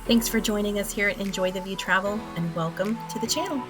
Thanks for joining us here at Enjoy the View Travel, and welcome to the channel.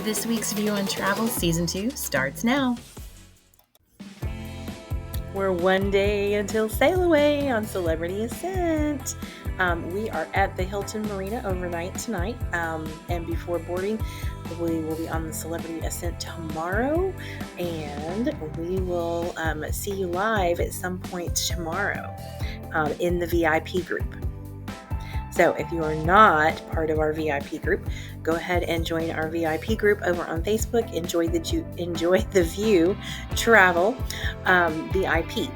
This week's View on Travel Season 2 starts now. We're one day until sail away on Celebrity Ascent. We are at the Hilton Marina overnight tonight, and before boarding, we will be on the Celebrity Ascent tomorrow, and we will see you live at some point tomorrow in the VIP group. So if you are not part of our VIP group, go ahead and join our VIP group over on Facebook, Enjoy the View Travel VIP.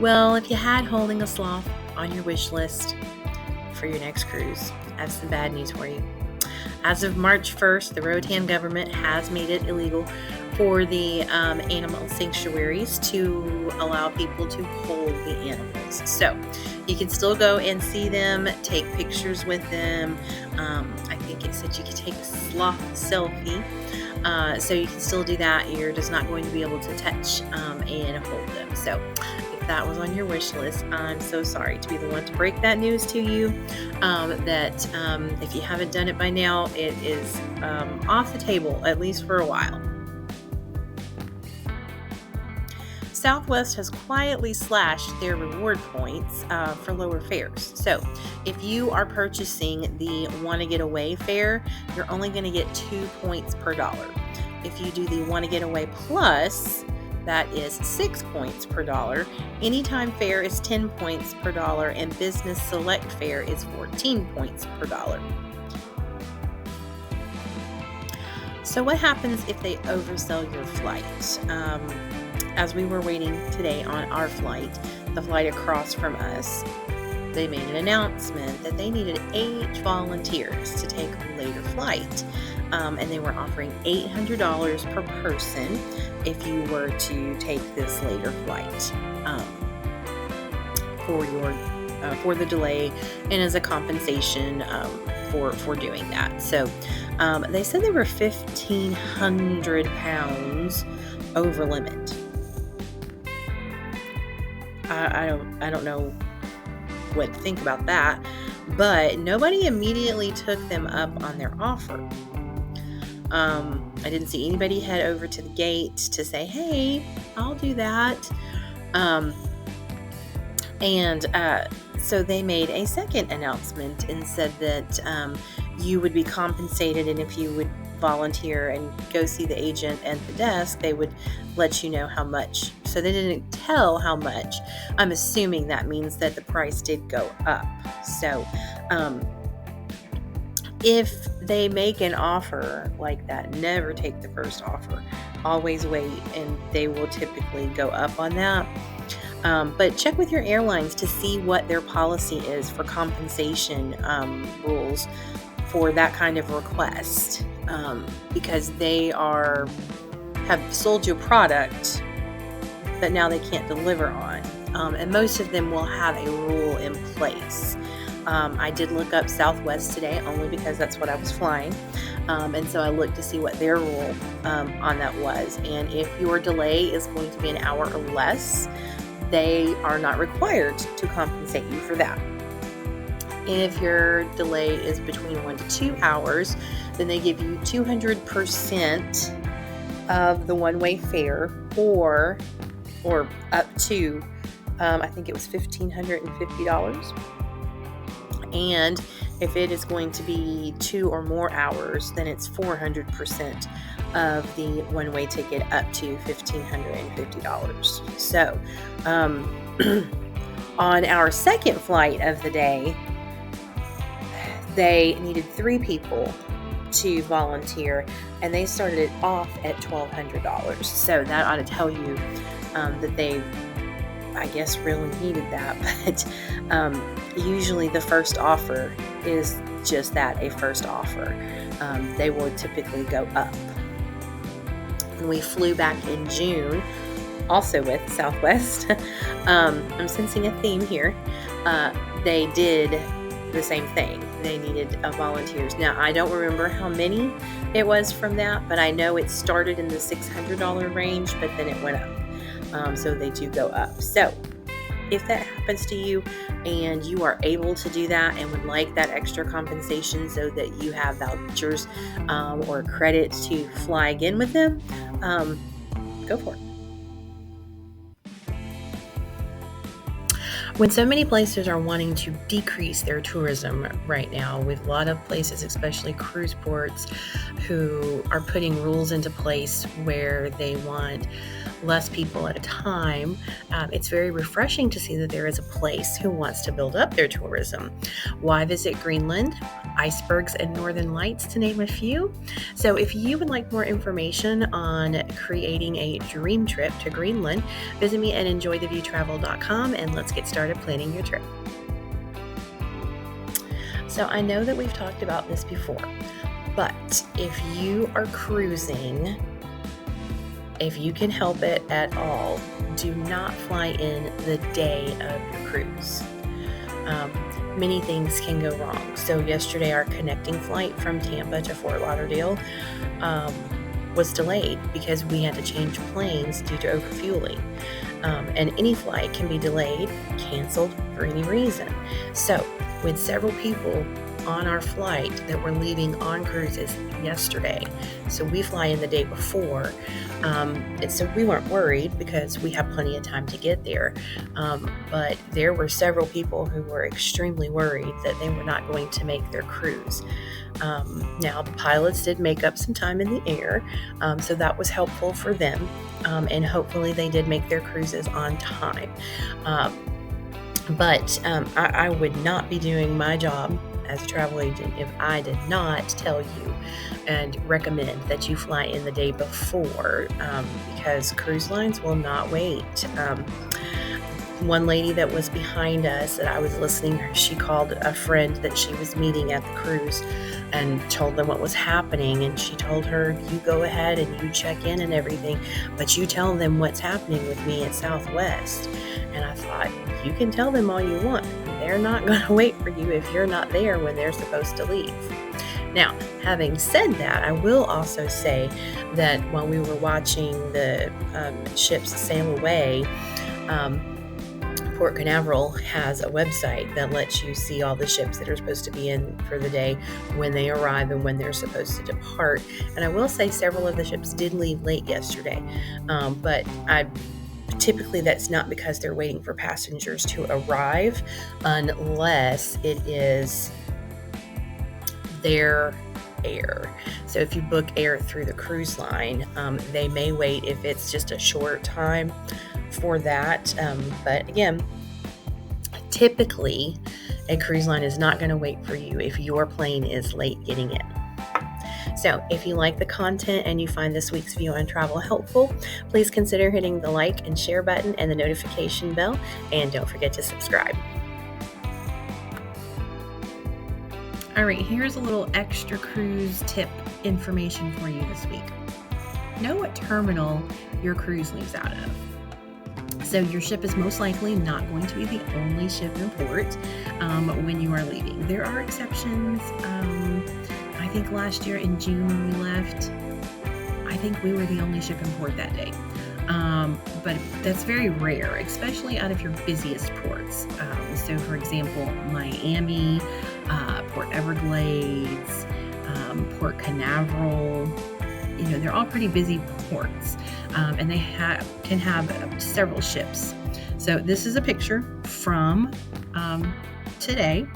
Well, if you had Holding a Sloth on your wish list for your next cruise, I have some bad news for you. As of March 1st, the Roatan government has made it illegal for the animal sanctuaries to allow people to hold the animals. So you can still go and see them, take pictures with them. I think it said you could take a sloth selfie. So you can still do that. You're just not going to be able to touch and hold them. So if that was on your wish list, I'm so sorry to be the one to break that news to you. That if you haven't done it by now, it is off the table, at least for a while. Southwest has quietly slashed their reward points for lower fares. So if you are purchasing the Wanna Get Away fare, you're only going to get 2 points per dollar. If you do the Wanna Get Away Plus, that is 6 points per dollar. Anytime fare is 10 points per dollar, and Business Select fare is 14 points per dollar. So what happens if they oversell your flight? As we were waiting today on our flight, the flight across from us, they made an announcement that they needed 8 volunteers to take a later flight. And they were offering $800 per person if you were to take this later flight for the delay and as a compensation for doing that. So they said they were 1,500 pounds over limit. I don't know what to think about that, but nobody immediately took them up on their offer. I didn't see anybody head over to the gate to say, hey, I'll do that. So they made a second announcement and said that you would be compensated, and if you would volunteer and go see the agent at the desk, they would let you know how much. So they didn't tell how much. I'm assuming that means that the price did go up. So if they make an offer like that, never take the first offer. Always wait, and they will typically go up on that. But check with your airlines to see what their policy is for compensation rules for that kind of request, because they have sold you a product that now they can't deliver on, and most of them will have a rule in place. I did look up Southwest today only because that's what I was flying, and so I looked to see what their rule on that was, and if your delay is going to be an hour or less, they are not required to compensate you for that. If your delay is between 1 to 2 hours, then they give you 200% of the one-way fare, or up to, I think it was $1,550. And if it is going to be 2 or more hours, then it's 400% of the one-way ticket up to $1,550. So on our second flight of the day, they needed 3 people to volunteer, and they started it off at $1,200. So that ought to tell you that they, I guess, really needed that. But usually the first offer is just that, a first offer. They will typically go up. When we flew back in June, also with Southwest, I'm sensing a theme here, they did the same thing. They needed volunteers. Now, I don't remember how many it was from that, but I know it started in the $600 range, but then it went up. So they do go up. So if that happens to you and you are able to do that and would like that extra compensation so that you have vouchers or credits to fly again with them, go for it. When so many places are wanting to decrease their tourism right now, with a lot of places, especially cruise ports, who are putting rules into place where they want less people at a time, it's very refreshing to see that there is a place who wants to build up their tourism. Why visit Greenland, icebergs, and northern lights, to name a few? So if you would like more information on creating a dream trip to Greenland, visit me at enjoytheviewtravel.com and let's get started planning your trip. So I know that we've talked about this before, but if you are cruising, if you can help it at all, do not fly in the day of your cruise. Many things can go wrong. So yesterday, our connecting flight from Tampa to Fort Lauderdale was delayed because we had to change planes due to overfueling. And any flight can be delayed, canceled for any reason. So with several people on our flight that were leaving on cruises yesterday, so we fly in the day before, and so we weren't worried because we have plenty of time to get there, but there were several people who were extremely worried that they were not going to make their cruise. Now the pilots did make up some time in the air, so that was helpful for them, and hopefully they did make their cruises on time. But I would not be doing my job as a travel agent if I did not tell you and recommend that you fly in the day before, because cruise lines will not wait. One lady that was behind us that I was listening to, she called a friend that she was meeting at the cruise and told them what was happening, and she told her, you go ahead and you check in and everything, but you tell them what's happening with me at Southwest. And I thought, you can tell them all you want. They're not going to wait for you if you're not there when they're supposed to leave. Now, having said that, I will also say that while we were watching the ships sail away, Port Canaveral has a website that lets you see all the ships that are supposed to be in for the day, when they arrive and when they're supposed to depart. And I will say several of the ships did leave late yesterday, but typically that's not because they're waiting for passengers to arrive, unless it is their air. So if you book air through the cruise line, they may wait if it's just a short time for that. But again, typically a cruise line is not going to wait for you if your plane is late getting in. So if you like the content and you find this week's View on Travel helpful, please consider hitting the like and share button and the notification bell, and don't forget to subscribe. All right, here's a little extra cruise tip information for you this week. Know what terminal your cruise leaves out of. So your ship is most likely not going to be the only ship in port when you are leaving. There are exceptions. I think last year in June when we left, I think we were the only ship in port that day. But that's very rare, especially out of your busiest ports. So for example, Miami, Port Everglades, Port Canaveral, they're all pretty busy ports, and they can have several ships. So this is a picture from today.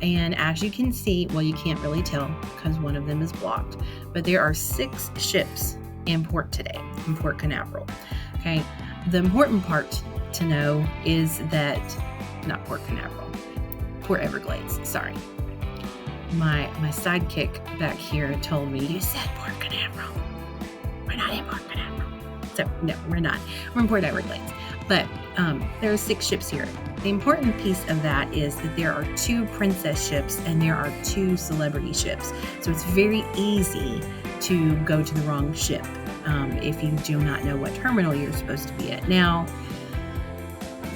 And as you can see, well, you can't really tell because one of them is blocked, but there are 6 ships in port today, in Port Canaveral. Okay. The important part to know is that, not Port Canaveral, Port Everglades, sorry. My sidekick back here told me, you said Port Canaveral. We're not in Port Canaveral. So no, we're not. We're in Port Everglades. But there are 6 ships here. The important piece of that is that there are 2 princess ships and there are 2 celebrity ships. So it's very easy to go to the wrong ship if you do not know what terminal you're supposed to be at. Now,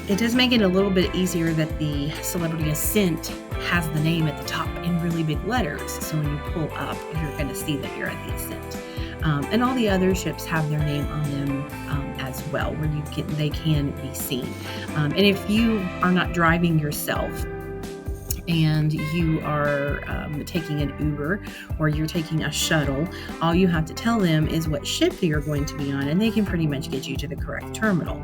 it does make it a little bit easier that the Celebrity Ascent has the name at the top in really big letters. So when you pull up, you're going to see that you're at the Ascent. And all the other ships have their name on them as well, where they can be seen. And if you are not driving yourself, and you are taking an Uber or you're taking a shuttle, all you have to tell them is what ship you're going to be on, and they can pretty much get you to the correct terminal.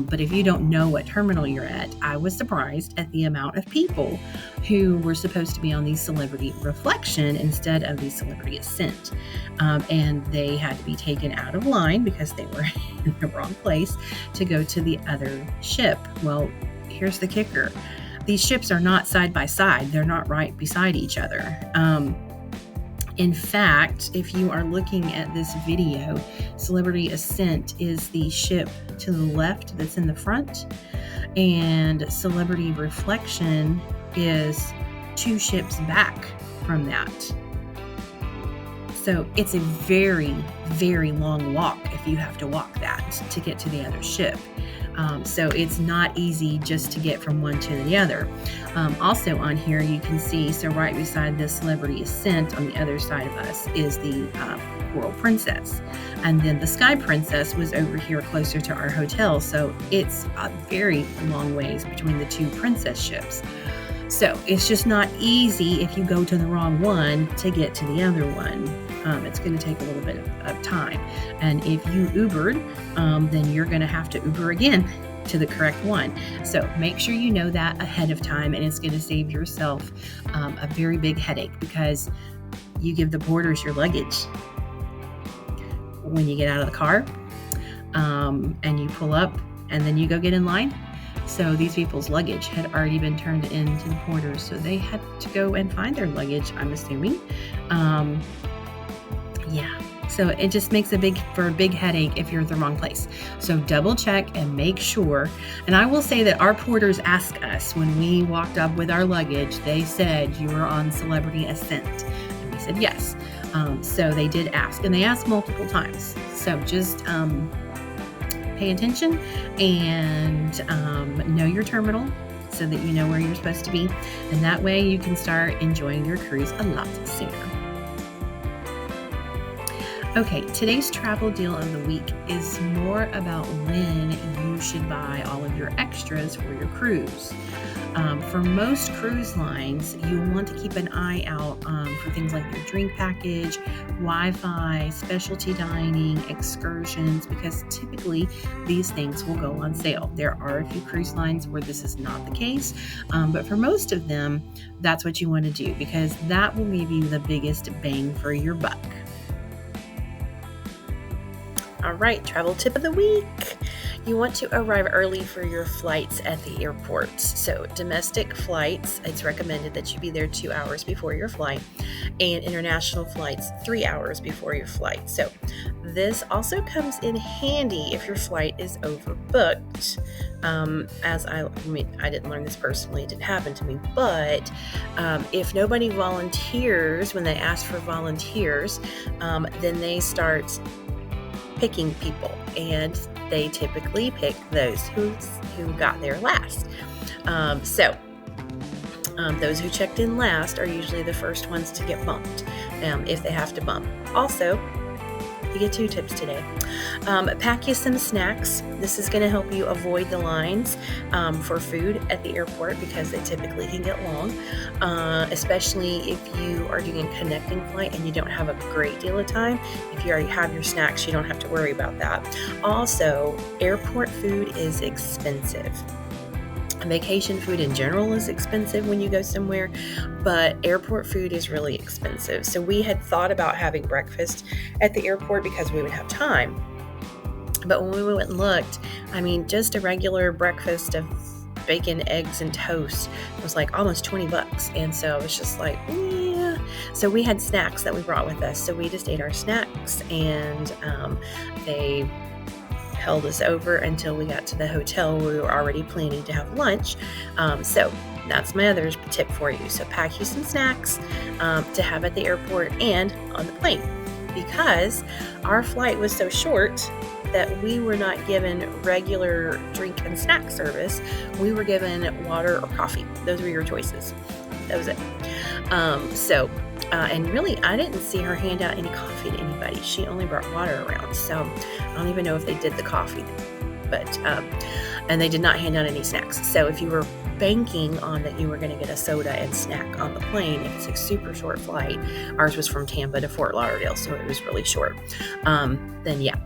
But if you don't know what terminal you're at, I was surprised at the amount of people who were supposed to be on the Celebrity Reflection instead of the Celebrity Ascent. And they had to be taken out of line because they were in the wrong place to go to the other ship. Well, here's the kicker. These ships are not side by side. They're not right beside each other. In fact, if you are looking at this video, Celebrity Ascent is the ship to the left that's in the front, and Celebrity Reflection is 2 ships back from that. So it's a very, very long walk if you have to walk that to get to the other ship. So it's not easy just to get from one to the other. Also on here, you can see, so right beside the Celebrity Ascent on the other side of us is the Coral Princess. And then the Sky Princess was over here closer to our hotel. So it's a very long ways between the 2 princess ships. So it's just not easy if you go to the wrong one to get to the other one. It's going to take a little bit of time. And if you Ubered, then you're going to have to Uber again to the correct one. So make sure you know that ahead of time, and it's going to save yourself a very big headache, because you give the porters your luggage when you get out of the car, and you pull up, and then you go get in line. So these people's luggage had already been turned in to the porters, so they had to go and find their luggage, I'm assuming. So it just makes a big headache if you're at the wrong place. So double check and make sure. And I will say that our porters asked us when we walked up with our luggage, they said, "You were on Celebrity Ascent?" And we said yes. So they did ask, and they asked multiple times. So just pay attention and know your terminal so that you know where you're supposed to be. And that way you can start enjoying your cruise a lot sooner. Okay, today's travel deal of the week is more about when you should buy all of your extras for your cruise. For most cruise lines, you'll want to keep an eye out for things like your drink package, Wi-Fi, specialty dining, excursions, because typically these things will go on sale. There are a few cruise lines where this is not the case, but for most of them, that's what you want to do, because that will give you the biggest bang for your buck. All right, travel tip of the week. You want to arrive early for your flights at the airports. So domestic flights, it's recommended that you be there 2 hours before your flight, and international flights 3 hours before your flight. So this also comes in handy if your flight is overbooked. I didn't learn this personally, it didn't happen to me, but if nobody volunteers, when they ask for volunteers, then they start picking people, and they typically pick those who got there last. Those who checked in last are usually the first ones to get bumped, if they have to bump. Also, you get 2 tips today. Pack you some snacks. This is going to help you avoid the lines for food at the airport, because they typically can get long, especially if you are doing a connecting flight and you don't have a great deal of time. If you already have your snacks, you don't have to worry about that. Also, airport food is expensive. Vacation food in general is expensive when you go somewhere, but airport food is really expensive. So we had thought about having breakfast at the airport because we would have time. But when we went and looked, just a regular breakfast of bacon, eggs, and toast was like almost $20. And so it was just like, yeah. So we had snacks that we brought with us. So we just ate our snacks, and they held us over until we got to the hotel where we were already planning to have lunch. So that's my other tip for you. So pack you some snacks to have at the airport and on the plane, because our flight was so short that we were not given regular drink and snack service. We were given water or coffee. Those were your choices. That was it. So And really, I didn't see her hand out any coffee to anybody. She only brought water around. So I don't even know if they did the coffee, but, and they did not hand out any snacks. So if you were banking on that you were going to get a soda and snack on the plane, if it's a super short flight, ours was from Tampa to Fort Lauderdale, so it was really short, then yeah,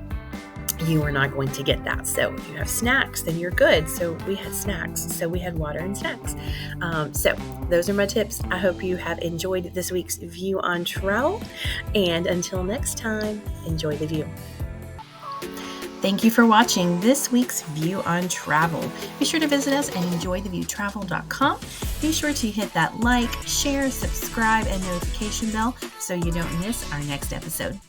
you are not going to get that. So if you have snacks, then you're good. So we had snacks. So we had water and snacks. So those are my tips. I hope you have enjoyed this week's View on Travel. And until next time, enjoy the view. Thank you for watching this week's View on Travel. Be sure to visit us at enjoytheviewtravel.com. Be sure to hit that like, share, subscribe, and notification bell so you don't miss our next episode.